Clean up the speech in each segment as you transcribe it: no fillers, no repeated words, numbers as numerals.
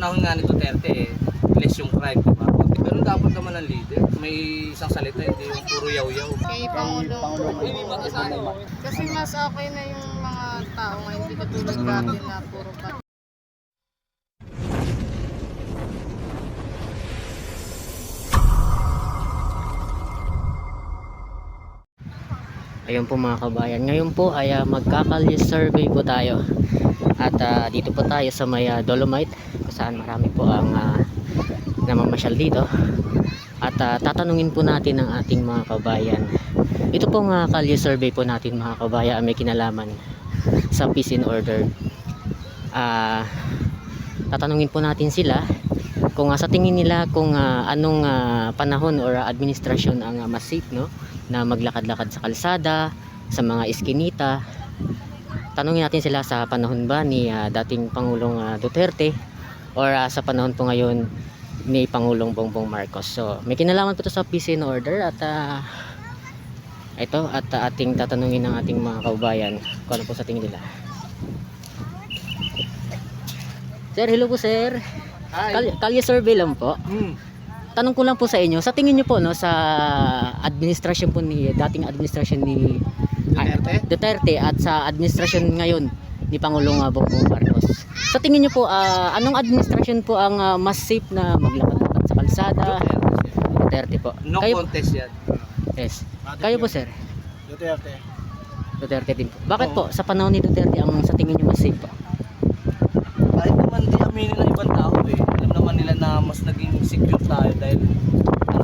panahon nga ni Duterte, less yung crime, di ba? Pero dapat naman ang leader, may isang salita, hindi yung puro yaw-yaw. Kay Pangulong. Kasi mas okay na yung mga tao ngayon, hindi katulad dati na puro pa. Ayun po mga kabayan, ngayon po ay magkakalye survey po tayo. At dito po tayo sa may Dolomite, kung saan marami po ang namamasyal dito. At tatanungin po natin ang ating mga kabayan. Ito pong kalye survey po natin mga kabayan, may kinalaman sa peace and order. Tatanungin po natin sila kung sa tingin nila kung anong panahon or administrasyon ang mas safe, no, na maglakad-lakad sa kalsada, sa mga eskinita. Tanungin natin sila sa panahon ba ni dating Pangulong Duterte or sa panahon po ngayon ni Pangulong Bongbong Marcos. So may kinalaman po ito sa peace and order at ito at ating tatanungin ng ating mga kaubayan kung ano po sa tingin nila. Sir, hello po sir. Kalye survey lang po. Tanong ko lang po sa inyo, sa tingin niyo po no sa administrasyon po ni dating administrasyon ni Duterte at sa administrasyon ngayon ni Pangulong Bongbong Marcos. Sa tingin niyo po anong administrasyon po ang mas safe na maglakad-lakad sa kalsada? Duterte po. No Kayo, contest yan. yes. Kayo po sir? Duterte. Duterte din po. Bakit po sa panahon ni Duterte ang sa tingin niyo mas safe po? Kahit naman di aminin ng ibang tao eh. Alam naman nila na mas naging secure tayo dahil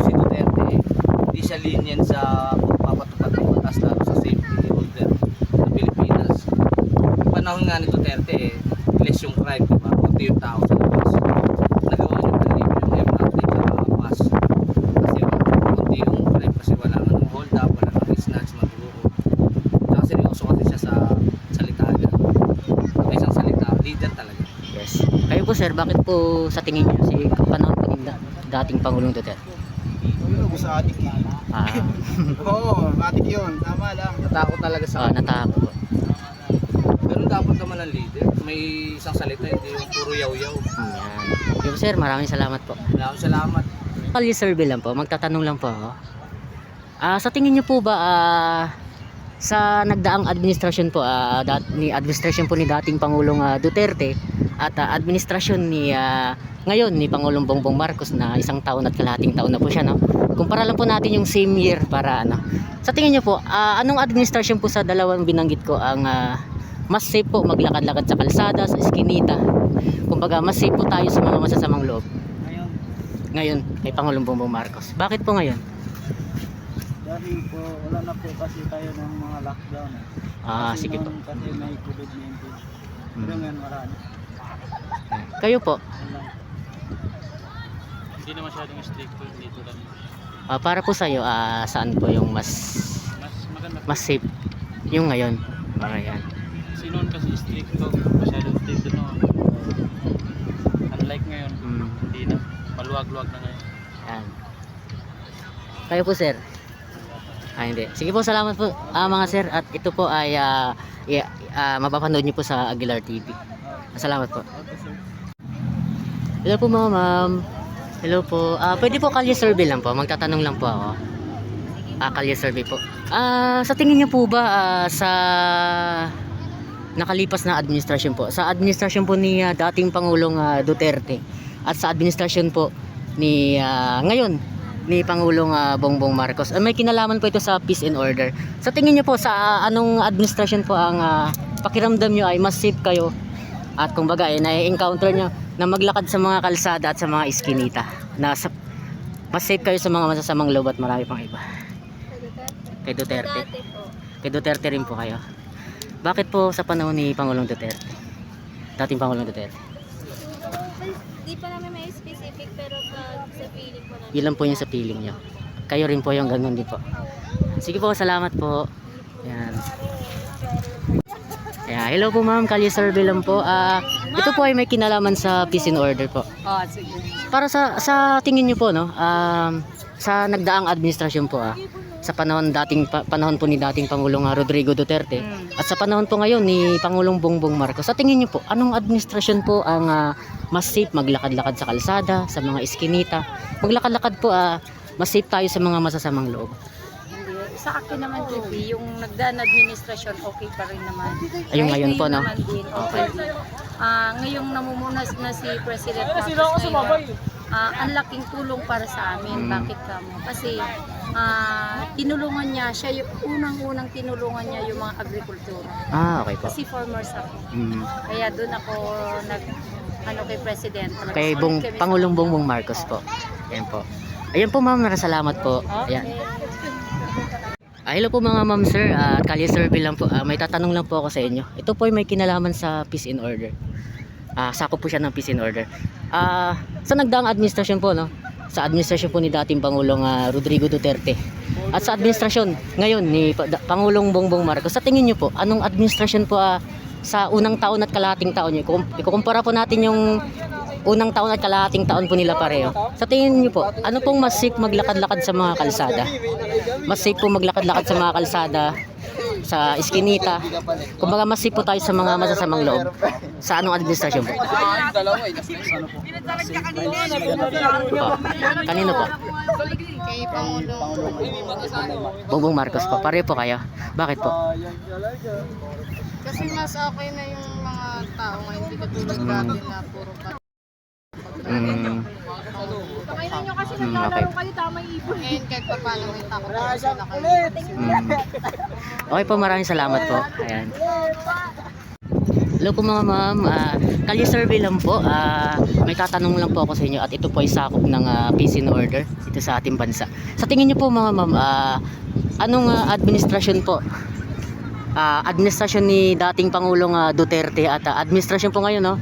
si Duterte hindi siya lenient sa pagpapatupad ng batas lalo sa safety holder ng Pilipinas. Yung panahon nga ni Duterte less yung crime, di ba? Kunti yung tao sa labas. Nagawa niyo pa rin yung MRT sa mga bus. Kasi kunti yung crime kasi wala nga ng hold up, wala nga snatch, magbuo. Saka seryoso kasi siya sa salita niya. Sa isang salita, leader talaga. Yes. Kayo po sir, bakit po sa tingin niyo si panahon po ni dating Pangulong Duterte? Yun, gusto adik eh. Oo, adik yun. Tama lang. Natakot talaga sa Natakot po. Pero dapat naman ang leader, may isang salita, hindi yung puro yaw-yaw. Yan. Yung sir, maraming salamat po. Maraming salamat. Kalye survey lang po, magtatanong lang po ako. Sa tingin niyo po ba sa nagdaang administrasyon po ni administrasyon po ni dating Pangulong Duterte at administrasyon ni ngayon ni Pangulong Bongbong Marcos na isang taon at kalahating taon na po siya, no? Kumpara lang po natin yung same year para ano. Sa tingin niyo po, anong administrasyon po sa dalawang binanggit ko ang mas safe po maglakad-lakad sa kalsada, sa eskinita? Kumbaga mas safe po tayo sa mga masasamang loob. Ngayon kay Pangulong Bongbong Marcos. Bakit po ngayon? Dahil po, wala na po kasi tayo ng mga lockdown eh. Kasi Sige po. noon kasi may COVID-19. Pero ngayon wala na. Kayo po? Wala. Hindi na masyadong strict dito lang. Para po sa iyo, saan po yung mas Maganda. safe? Yung ngayon. Ayan. Kasi noon kasi strict to. Masyadong strict no. Unlike ngayon, hindi na. Maluwag-luwag na ngayon. Ayan. Kayo po sir? Hindi. Sige po, salamat po mga sir. At ito po ay mapapanood niyo po sa Aguilar TV. Salamat po. Hello po ma'am. Hello po. Pwede po kalye survey lang po. Magtatanong lang po ako. Kalye survey po. Sa tingin niyo po ba sa nakalipas na administrasyon po, sa administrasyon po ni dating Pangulong Duterte at sa administrasyon po ni ngayon ni Pangulong Bongbong Marcos, may kinalaman po ito sa peace and order. Sa tingin niyo po sa anong administrasyon po ang pakiramdam niyo ay mas safe kayo at kumbaga na-encounter niyo na maglakad sa mga kalsada at sa mga eskinita na mas safe kayo sa mga masasamang loob at marami pang iba? Kay Duterte. Kay Duterte rin po kayo. Bakit po sa panahon ni Pangulong Duterte? Dating Pangulong Duterte. Di pa namin may specific pero sa feeling ko namin. Ilan po yung sa feeling nyo? Kayo rin po yung ganun din po. Sige po, salamat po. Yan. Hello po ma'am, kalye survey lang po. Ito po ay may kinalaman sa peace and order po. Sige. Para sa tingin nyo po, no, sa nagdaang administrasyon po, sa panahon po ni dating Pangulong Rodrigo Duterte at sa panahon po ngayon ni Pangulong Bongbong Marcos. Sa tingin niyo po, anong administrasyon po ang mas safe maglakad-lakad sa kalsada, sa mga eskinita? Maglakad-lakad po, mas safe tayo sa mga masasamang loob. Hindi. Sa akin naman, TV, yung nagdaan administrasyon, okay pa rin naman. Ayun ngayon po, no? naman din, okay. Ngayong namumunas na si President Marcos ngayon, ang laking tulong para sa amin. Bakit kamo? Kasi tinulungan niya, siya yung unang-unang tinulungan niya yung mga agrikultura. Okay po. Kasi farmers ako. Kaya doon ako kay President. Kay Pangulong Bongbong Marcos po. Ayan po. Ayan po ma'am, salamat po. Ayan. Hello po mga ma'am sir, kalye survey lang po. May tatanong lang po ako sa inyo. Ito po ay may kinalaman sa peace and order. Sakop po siya ng peace and order. Sa nagdaang administrasyon po, no? Sa administrasyon po ni dating Pangulong Rodrigo Duterte at sa administrasyon ngayon ni Pangulong Bongbong Marcos, sa tingin niyo po, anong administrasyon po sa unang taon at kalahating taon niyo? Ikukumpara po natin yung unang taon at kalahating taon po nila pareho. Sa tingin niyo po, ano pong mas safe maglakad-lakad sa mga kalsada? Mas safe po maglakad-lakad sa mga kalsada, sa eskinita. Kumbaga mas safe po tayo sa mga masasamang loob. Sa anong administrasyon po? Kanino po? Kay Pangulong Bongbong Marcos po. Pareho po kayo. Bakit po? Kasi mas okay na yung mga tao ngayon, hindi katulad dati na puro Okay. ngayon kahit pa paano may takot na sila kayo. Okay po, maraming salamat po. Ayan. Hello po mga ma'am, kalye survey lang po. May tatanong lang po ako sa inyo at ito po ay sakop ng peace and order dito sa ating bansa. Sa tingin niyo po mga ma'am, anong administrasyon po? Administrasyon ni dating Pangulong Duterte at administrasyon po ngayon, no?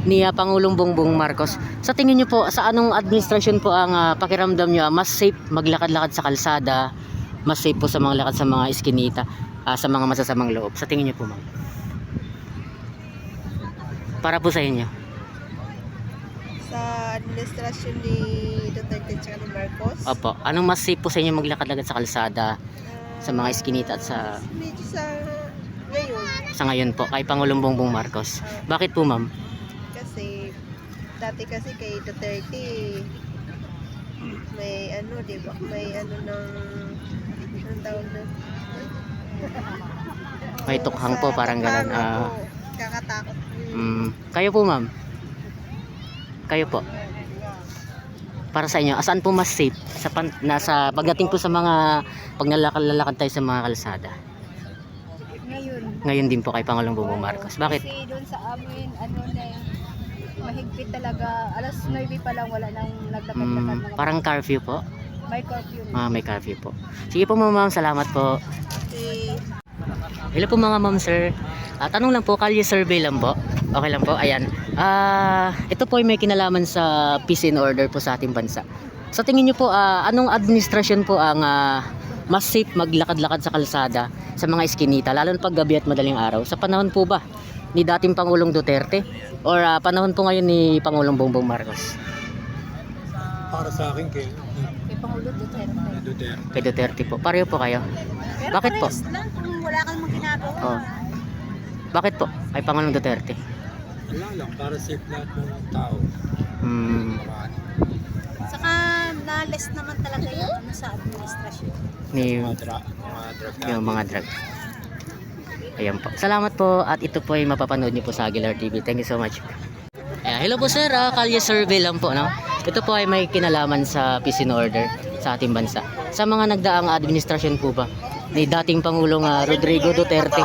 Ni Pangulong Bongbong Marcos. Sa tingin niyo po, sa anong administrasyon po ang pakiramdam niyo mas safe maglakad-lakad sa kalsada, mas safe po sa mga lakad sa mga eskinita, sa mga masasamang loob? Sa tingin niyo po, ma'am? Para po sa inyo. Sa administrasyon ni Duterte at ni Marcos. Opo. Anong mas safe po sa inyo maglakad-lakad sa kalsada, sa mga eskinita at sa Medyo sa ngayon ngayon po kay Pangulong Bongbong Marcos? Bakit po, ma'am? kasi dati kasi kay Duterte may di ba? May ng tawag na May tukhang po, parang ganun. Kakatakot. Kayo po, ma'am? Kayo po? Para sa inyo, saan po mas safe? Nasa pagdating po sa mga pag nalakad tayo sa mga kalsada. Ngayon din po kay Pangulong Bongbong Marcos. Bakit? Kasi doon sa amin, mahigpit talaga. Alas 9 pa lang wala nang naglakad-lakad. Parang curfew po? May curfew. May curfew po. Sige po ma'am, salamat po. Hello po mga ma'am sir. Tanong lang po, kalye survey lang po. Okay lang po, ayan. Ito po ay may kinalaman sa peace and order po sa ating bansa. Sa tingin niyo po, anong administrasyon po ang mas safe maglakad-lakad sa kalsada, sa mga eskinita, lalo na pag gabi at madaling araw? Sa panahon po ba ni dating Pangulong Duterte or panahon po ngayon ni Pangulong Bongbong Marcos? Para sa akin kay Pangulo Duterte. Kay Duterte po. Pareho po kayo. Pero Bakit po? parehas lang kung wala kang ginagawa. Oh. Bakit po kay Pangulong Duterte? wala lang, para safe lahat ng tao. Marami. Saka na-less naman talaga yung sa administrasyon. Ni yung mga drug. Ayan po. Salamat po at ito po ay mapapanood niyo po sa Aguilar TV. Thank you so much. Hello po sir, kalye survey lang po, no? Ito po ay may kinalaman sa peace and order sa ating bansa. Sa mga nagdaang administrasyon po ba ni dating Pangulong Rodrigo Duterte,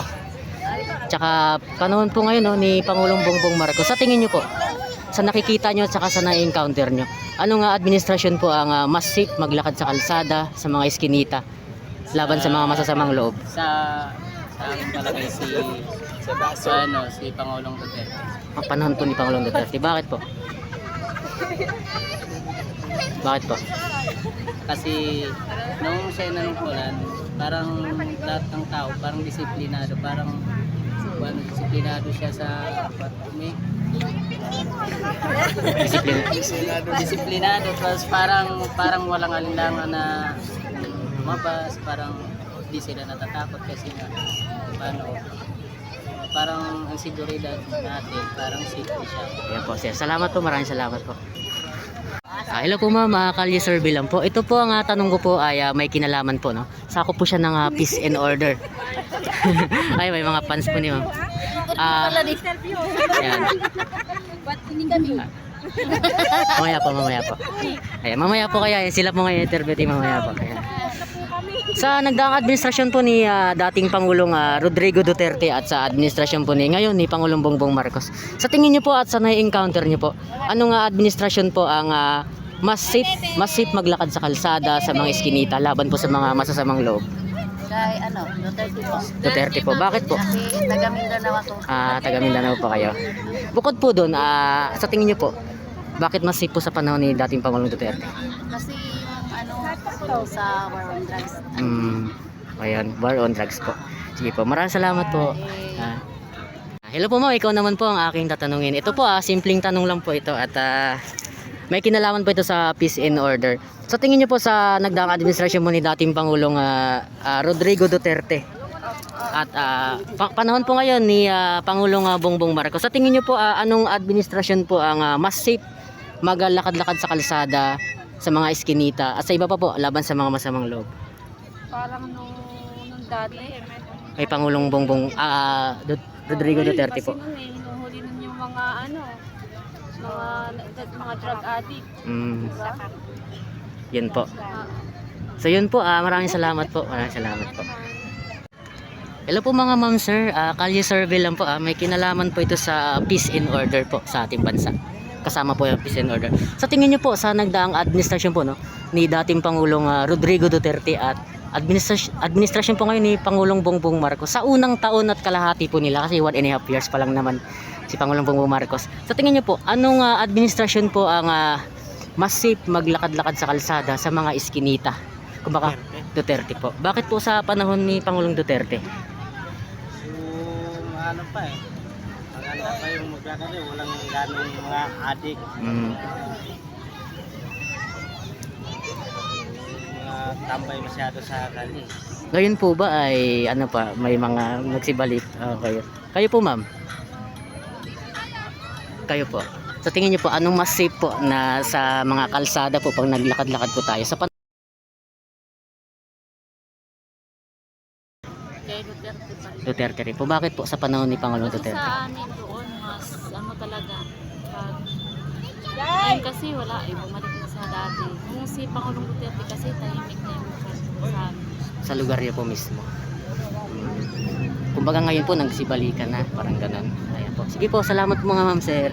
tsaka panahon po ngayon, no, ni Pangulong Bongbong Marcos, sa tingin niyo po, sa nakikita nyo at saka sa na-encounter nyo, anong administrasyon po ang mas safe maglakad sa kalsada, sa mga eskinita, laban sa mga masasamang loob? Sa aking palagay si Pangulong Duterte. Ang panahon po ni Pangulong Duterte. Bakit po? Bakit po? Kasi nung siya nanungkulan, parang lahat ng tao, parang disiplinado, disiplinado siya sa disiplinado, tapos parang walang alinlangan na lumabas, parang di sila natatakot kasi nga paano, parang ang seguridad natin, parang safety siya. Ayan po sir. Salamat po, maraming salamat po. Hello po ma'am, Kalye Survey lang po. Ito po ang tanong ko po ay may kinalaman po, no? Sako po siya ng peace and order. Ay, may mga fans po niyo. Ayan. Ba't hindi kami? Mamaya po. Ayan, mamaya po kaya sila po ngayon interview mamaya po. Ayan. Sa nagdaang administrasyon po ni dating Pangulong Rodrigo Duterte at sa administrasyon po ni ngayon ni Pangulong Bongbong Marcos. Sa tingin niyo po at sa na-encounter niyo po, anong administrasyon po ang mas safe maglakad sa kalsada, sa mga eskinita laban po sa mga masasamang loob? Kay Duterte po. Duterte po. Bakit po? Kasi taga Mindanao ako. Taga Mindanao po kayo. Bukod po doon, sa tingin niyo po, bakit mas safe po sa panahon ni dating Pangulong Duterte? Kasi yung sa war on drugs. Ayan, war on drugs po. Sige po, maraming salamat po. Hello po ma'am, ikaw naman po ang aking tatanungin. Ito po simpleng tanong lang po ito at may kinalaman po ito sa peace and order. Sa tingin niyo po sa nagdaang administrasyon mo ni dating Pangulong Rodrigo Duterte at panahon po ngayon ni Pangulong Bongbong Marcos, sa tingin niyo po anong administrasyon po ang mas safe maglakad-lakad sa kalsada, sa mga eskinita at sa iba pa po laban sa mga masamang loob? Parang nung dati. Kay Pangulong Bongbong Rodrigo Duterte po. Kasi nun hinuhuli nun yung mga mga drug addict. Yun po. So yun po, maraming salamat po. Maraming salamat po. Hello po mga ma'am sir, Kalye Survey lang po. May kinalaman po ito sa peace and order po sa ating bansa. Kasama po yung peace and order. Sa tingin niyo po sa nagdaang administrasyon po ni dating Pangulong Rodrigo Duterte at administrasyon po ngayon ni Pangulong Bongbong Marcos, sa unang taon at kalahati po nila kasi 1.5 years pa lang naman si Pangulong Bongbong Marcos. Sa tingin niyo po, anong administrasyon po ang mas safe maglakad-lakad sa kalsada, sa mga eskinita? Kumbaga Duterte po. Bakit po sa panahon ni Pangulong Duterte? Ano pa maganda pa yung maglakad walang ganong mga adik, tambay masyado sa kanya. Ngayon po ba ay ano pa, may mga nagsibalik kayo po ma'am? Kayo po. Sa tingin niyo po, anong mas safe po na sa mga kalsada po pag naglakad-lakad po tayo? Sa Kay Duterte pa rin. Duterte rin po. Bakit po sa panahon ni Pangulong Kasi Duterte? sa amin doon, mas talaga. Ngayon kasi wala bumalik na sa dati. Kung si Pangulong Duterte kasi tahimik na yung sa amin. Sa lugar niyo po mismo. Kumbaga ngayon po nagsibalikan na, parang ganun. Ayan po. Sige po, salamat po mga ma'am sir.